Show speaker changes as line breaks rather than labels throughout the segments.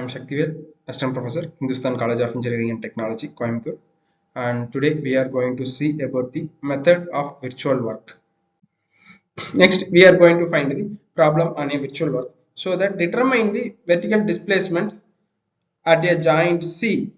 am Shaktivel, Assistant Professor, Hindustan College of Engineering and Technology, Coimbatore. And today we are going to see about the method of virtual work. Next, we are going to find the problem on a virtual work. So that determine the vertical displacement at a joint C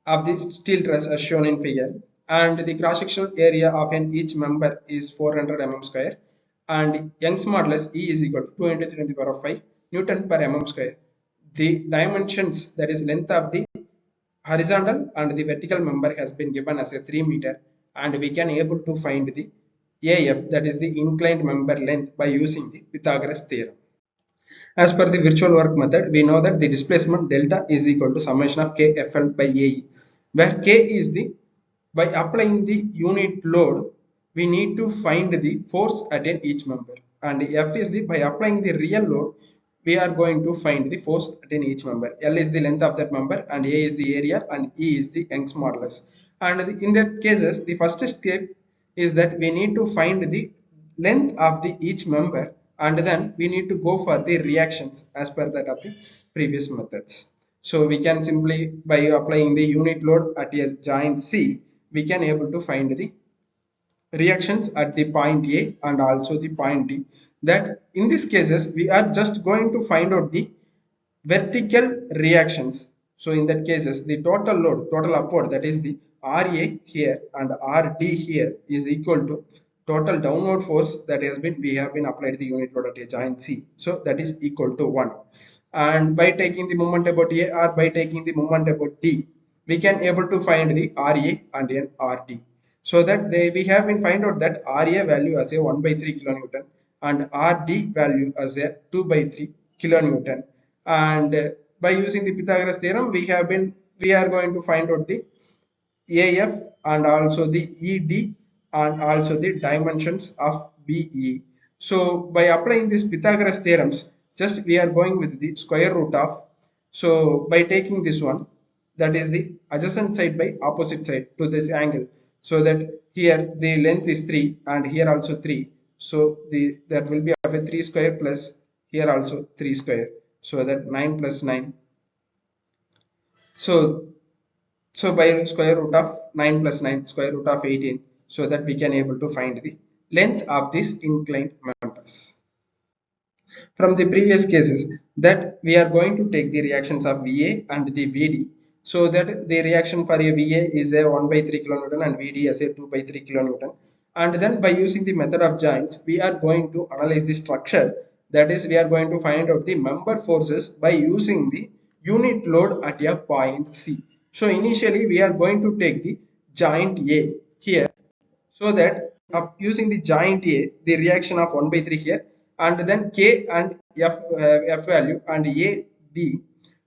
of the steel truss as shown in figure, and the cross-sectional area of each member is 400 mm square, and Young's modulus E is equal to 2 into 10 to the power of 5 Newton per mm square. The dimensions, that is length of the horizontal and the vertical member, has been given as a 3 meter, and we can able to find the AF, that is the inclined member length, by using the Pythagoras theorem. As per the virtual work method, we know that the displacement delta is equal to summation of KFL by AE, where K is the, by applying the unit load, we need to find the force at each member, and F is the, by applying the real load, we are going to find the force at each member. L is the length of that member, and A is the area, and E is the Young's modulus. And in that cases, the first step is that we need to find the length of the each member, and then we need to go for the reactions as per that of the previous methods. So we can simply, by applying the unit load at a joint C, we can able to find the reactions at the point A and also the point D. That in these cases we are just going to find out the vertical reactions. So in that cases, the total load, total upward, that is the RA here and RD here, is equal to total downward force that has been, we have been applied the unit load at a joint C. So that is equal to 1. And by taking the moment about A or by taking the moment about D, we can able to find the RA and then RD. So that we have been find out that RA value as a 1 by 3 kilonewton and RD value as a 2 by 3 kilonewton. And by using the Pythagoras theorem, we are going to find out the AF and also the ED and also the dimensions of BE. So by applying these Pythagoras theorems, just we are going with the square root of, so by taking this one, that is the adjacent side by opposite side to this angle, so that here the length is 3 and here also 3, so that will be of a 3 square plus here also 3 square, so that 9 plus 9. So by square root of 9 plus 9, square root of 18, so that we can able to find the length of this inclined members. From the previous cases, that we are going to take the reactions of VA and the VD, so that the reaction for a VA is a 1 by 3 kilonewton and VD as a 2 by 3 kilonewton. And then by using the method of joints, we are going to analyze the structure, that is we are going to find out the member forces by using the unit load at a point C. So initially we are going to take the joint A here, so that using the joint A, the reaction of 1 by 3 here, and then K and F value and A B,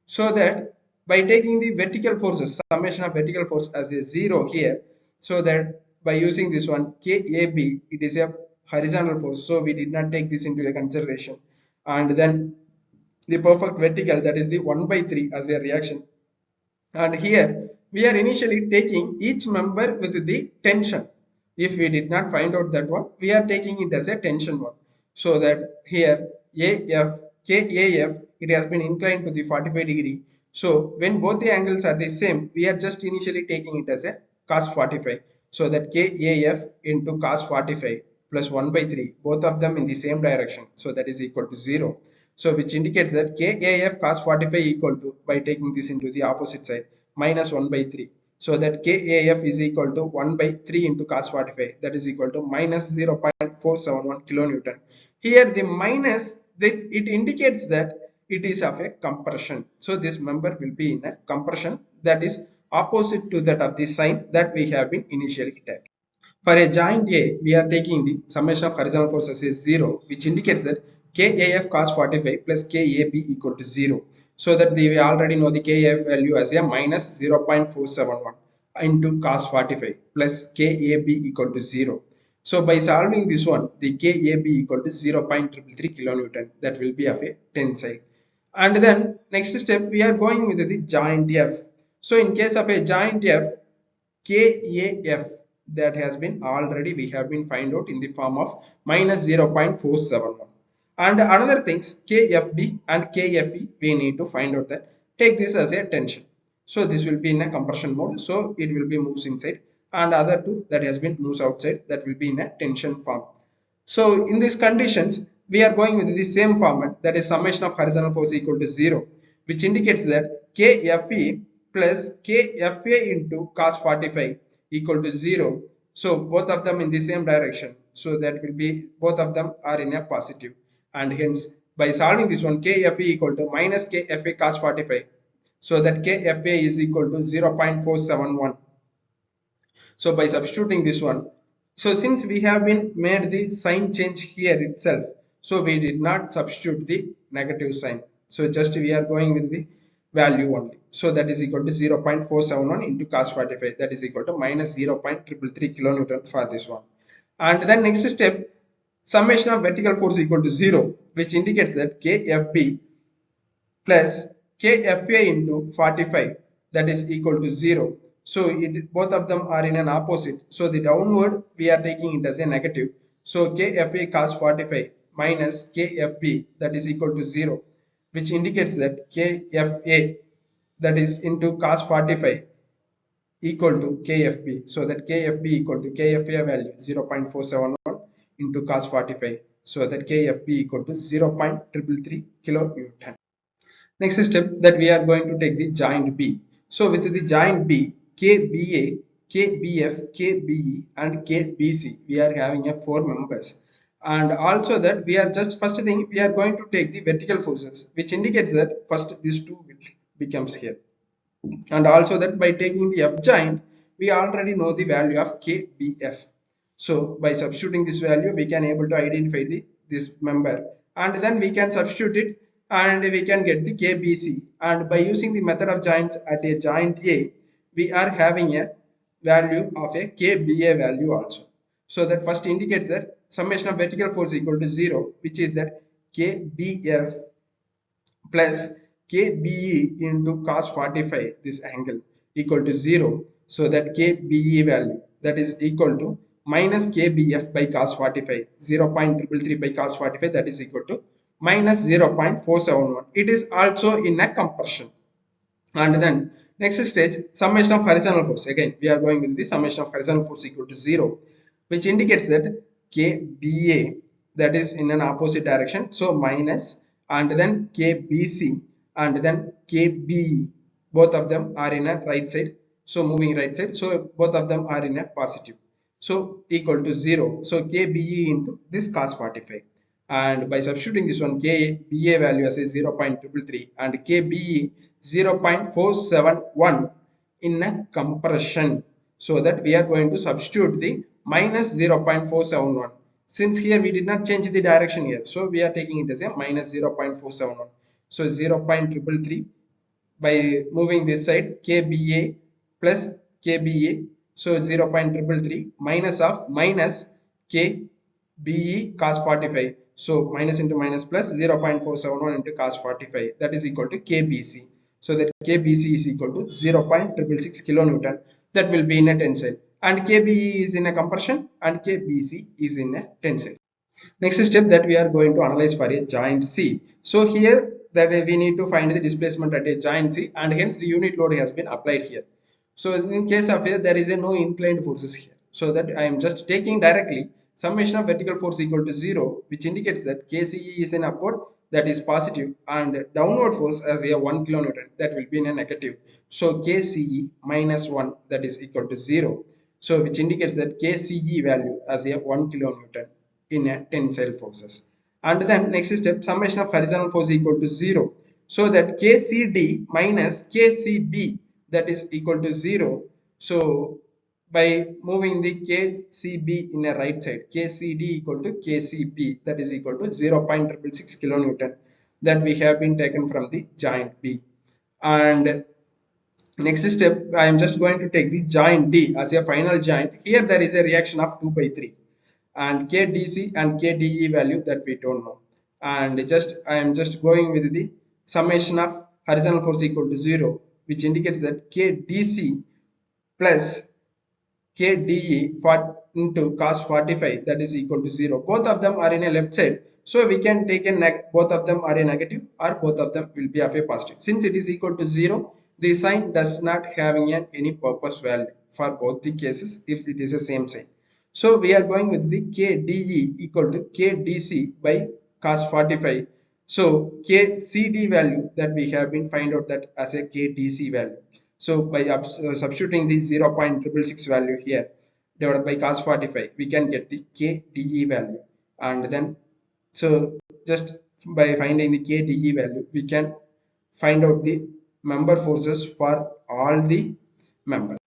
so that by taking the vertical forces, summation of vertical force as a 0 here, so that by using this one KAB, it is a horizontal force, so we did not take this into consideration, and then the perfect vertical, that is the 1 by 3 as a reaction. And here we are initially taking each member with the tension. If we did not find out that one, we are taking it as a tension one, so that here AF, KAF, it has been inclined to the 45 degree. So when both the angles are the same, we are just initially taking it as a cos 45, so that KAF into cos 45 plus 1 by 3, both of them in the same direction, so that is equal to 0. So which indicates that KAF cos 45 equal to, by taking this into the opposite side, minus 1 by 3. So that KAF is equal to 1 by 3 into cos 45, that is equal to minus 0.471 kilonewton. Here the minus, it indicates that it is of a compression. So this member will be in a compression, that is opposite to that of the sign that we have been initially taken. For a joint A, we are taking the summation of horizontal forces is 0, which indicates that KAF cos 45 plus KAB equal to 0. So that we already know the KAF value as a minus 0.471 into cos 45 plus KAB equal to 0. So by solving this one, the KAB equal to 0.333 kilonewton, that will be of a tensile. And then next step, we are going with the joint F. So in case of a joint F, KAF, that has been already we have been find out in the form of minus 0.471. And another things, KFB and KFE, we need to find out that take this as a tension. So this will be in a compression mode, so it will be moves inside, and other two that has been moves outside, that will be in a tension form. So in these conditions, we are going with the same format, that is summation of horizontal force equal to 0, which indicates that KFE plus KFA into cos 45 equal to 0. So both of them in the same direction. So that will be, both of them are in a positive. And hence, by solving this one, KFE equal to minus KFA cos 45. So that KFA is equal to 0.471. So by substituting this one, so since we have been made the sign change here itself, so we did not substitute the negative sign. So just we are going with the value only. So that is equal to 0.471 into cos 45. That is equal to minus 0.333 kilonewton for this one. And then next step, summation of vertical force equal to 0, which indicates that KFB plus KFA into 45, that is equal to 0. So both of them are in an opposite. So the downward we are taking it as a negative. So KFA cos 45 minus KFB, that is equal to 0, which indicates that KFA, that is into cos 45, equal to KFB. So that KFB equal to KFA value 0.471 into cos 45. So that KFB equal to 0.333 kilonewton. Next step, that we are going to take the joint B. So with the joint B, KBA, KBF, KBE and KBC, we are having a 4 members. And also that we are just, first thing, we are going to take the vertical forces, which indicates that first these two becomes here. And also that by taking the F joint, we already know the value of KBF. So by substituting this value, we can able to identify this member, and then we can substitute it and we can get the KBC. And by using the method of joints at a joint A, we are having a value of a KBA value also. So that first indicates that summation of vertical force equal to 0, which is that KBF plus KBE into cos 45, this angle, equal to 0. So that KBE value, that is equal to minus KBF by cos 45, 0.333 by cos 45, that is equal to minus 0.471. It is also in a compression. And then next stage, summation of horizontal force. Again, we are going with the summation of horizontal force equal to 0, which indicates that KBA, that is in an opposite direction, so minus, and then KBC and then KBE, both of them are in a right side, so moving right side, so both of them are in a positive, so equal to 0. So KBE into this cos 45, and by substituting this one, KBA value as a 0.333 and KBE 0.471 in a compression, so that we are going to substitute the minus 0.471. Since here we did not change the direction here, so we are taking it as a minus 0.471. So 0.333 by moving this side, KBA plus KBA, so 0.333 minus of minus KBE cos 45. So minus into minus plus 0.471 into cos 45, that is equal to KBC. So that KBC is equal to 0.666 kilonewton, that will be in a tensile, and KBE is in a compression and KBC is in a tensile. Next step, that we are going to analyze for a joint C. So here that we need to find the displacement at a joint C, and hence the unit load has been applied here. So in case of here, there is a no inclined forces here, so that I am just taking directly summation of vertical force equal to 0, which indicates that KCE is an upward, that is positive, and downward force as a 1 kilonewton, that will be in a negative. So KCE minus 1, that is equal to 0. So which indicates that KCE value as a 1 kilonewton in a tensile forces. And then next step, summation of horizontal force equal to 0. So that KCD minus KCB, that is equal to 0. So by moving the KCB in a right side, KCD equal to KCB, that is equal to 0.666 kilonewton, that we have been taken from the joint B. And next step, I am just going to take the joint D as a final joint. Here there is a reaction of 2 by 3, and KDC and KDE value that we don't know. And just I am just going with the summation of horizontal force equal to 0, which indicates that KDC plus KDE into cos 45, that is equal to 0. Both of them are in a left side, So we can take both of them are a negative or both of them will be of a positive. Since it is equal to 0, the sign does not having any purpose value for both the cases if it is the same sign. So we are going with the KDE equal to KDC by cos 45. So KCD value that we have been find out that as a KDC value. So by substituting the 0.666 value here divided by cos 45, we can get the KDE value. And then, so just by finding the KDE value, we can find out the member forces for all the members.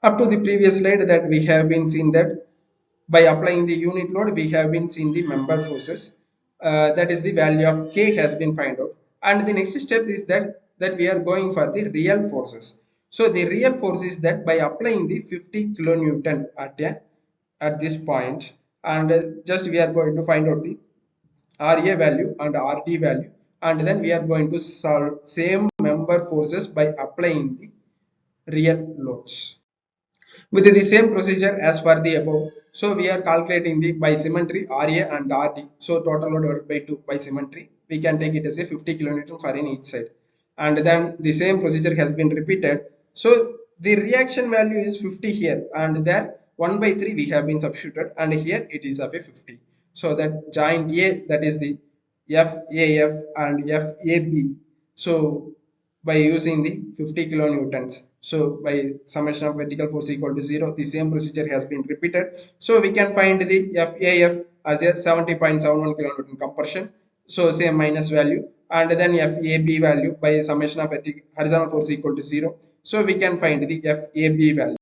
Up to the previous slide that we have been seen that by applying the unit load, we have been seen the member forces. That is the value of K has been found out. And the next step is that we are going for the real forces. So the real force is that by applying the 50 kilonewton at this point, and just we are going to find out the RA value and RD value, and then we are going to solve same member forces by applying the real loads. With the same procedure as for the above, so we are calculating the by symmetry RA and RD. So total load divided by 2 by symmetry. We can take it as a 50 kilonewton for in each side. And then the same procedure has been repeated. So the reaction value is 50 here, and there 1 by 3 we have been substituted, and here it is of a 50. So that joint A, that is the FAF and FAB. So by using the 50 kilonewtons, so by summation of vertical force equal to 0, the same procedure has been repeated. So we can find the FAF as a 70.71 kilonewton compression, so same minus value, and then FAB value by summation of horizontal force equal to 0, so we can find the FAB value.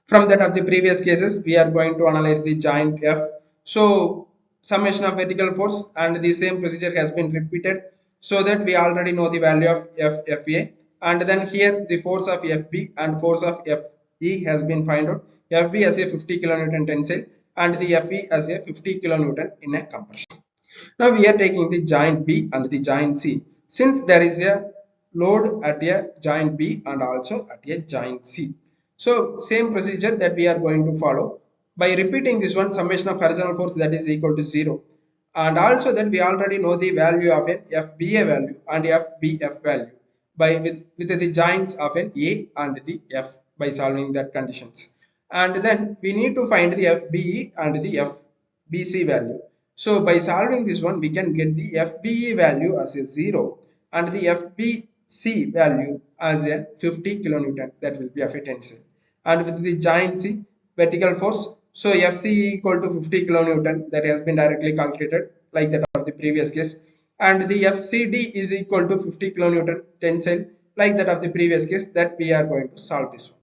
From that of the previous cases, we are going to analyze the joint F. So summation of vertical force, and the same procedure has been repeated, so that we already know the value of FA, and then here the force of FB and force of FE has been found out. FB as a 50 kilonewton tensile and the FE as a 50 kilonewton in a compression. Now we are taking the joint B and the joint C. Since there is a load at a joint B and also at a joint C. So same procedure that we are going to follow by repeating this one, summation of horizontal force that is equal to 0, and also that we already know the value of an FBA value and FBF value by with the joints of an A and the F by solving that conditions, and then we need to find the FBE and the FBC value. So by solving this one, we can get the FBE value as a 0 and the FBC value as a 50 kilonewton, that will be of a tensile. And with the joint C vertical force, so FC equal to 50 kilonewton, that has been directly calculated like that of the previous case, and the FCD is equal to 50 kilonewton tensile like that of the previous case, that we are going to solve this one.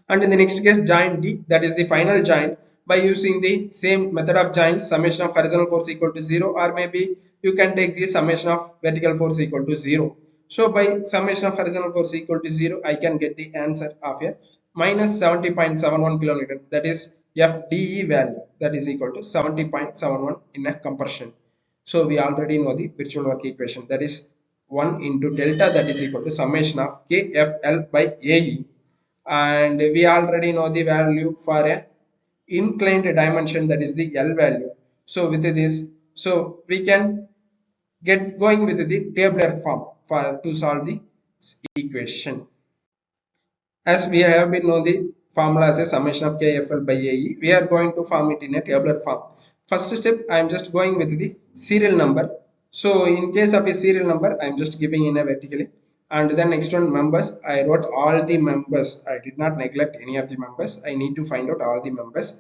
And in the next case, joint D, that is the final joint, by using the same method of joint, summation of horizontal force equal to 0, or maybe you can take the summation of vertical force equal to 0. So by summation of horizontal force equal to 0, I can get the answer of a minus 70.71 kilonewton, that is FDE value, that is equal to 70.71 in a compression. So we already know the virtual work equation, that is 1 into delta, that is equal to summation of KFL by AE, and we already know the value for a inclined dimension, that is the L value. So with this, so we can get going with the tabular form for to solve the equation. As we have been know the formula as a summation of KFL by AE, we are going to form it in a tabular form. First step, I am just going with the serial number. So in case of a serial number, I am just giving in a vertically, and then next one members, I wrote all the members. I did not neglect any of the members. I need to find out all the members.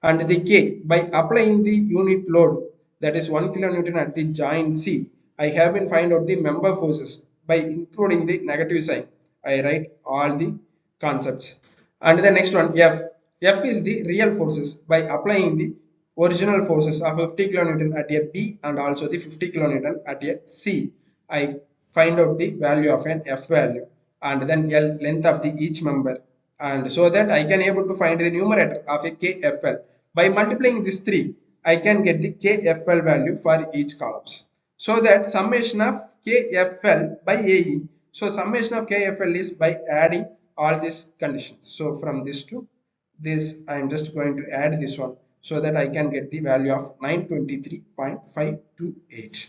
And the K, by applying the unit load, that is 1 kilonewton at the joint C, I have been find out the member forces by including the negative sign. I write all the concepts. And the next one, F is the real forces by applying the original forces of 50 kilonewton at a B and also the 50 kilonewton at a C. I find out the value of an F value and then L length of the each member, and so that I can able to find the numerator of a KFL. By multiplying these three, I can get the KFL value for each columns. So that summation of KFL by AE. So summation of KFL is by adding all these conditions. So from this to this, I am just going to add this one. so that I can get the value of 923.528.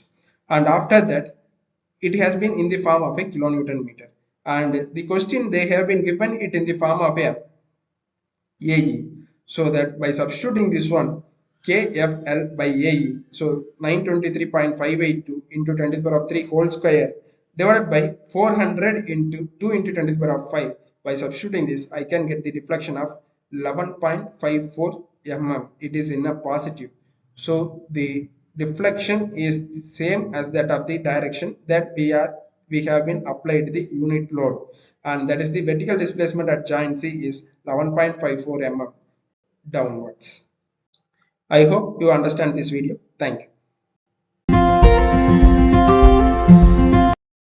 And after that, it has been in the form of a kilonewton meter. And the question they have been given it in the form of a AE. So that by substituting this one, KFL by AE, so 923.582 into 10 to the power of 3 whole square divided by 400 into 2 into 10 to the power of 5. By substituting this, I can get the deflection of 11.54 mm. It is in a positive. So the deflection is the same as that of the direction that we have been applied the unit load, and that is the vertical displacement at joint C is 11.54 mm downwards. I hope you understand this video. Thank you.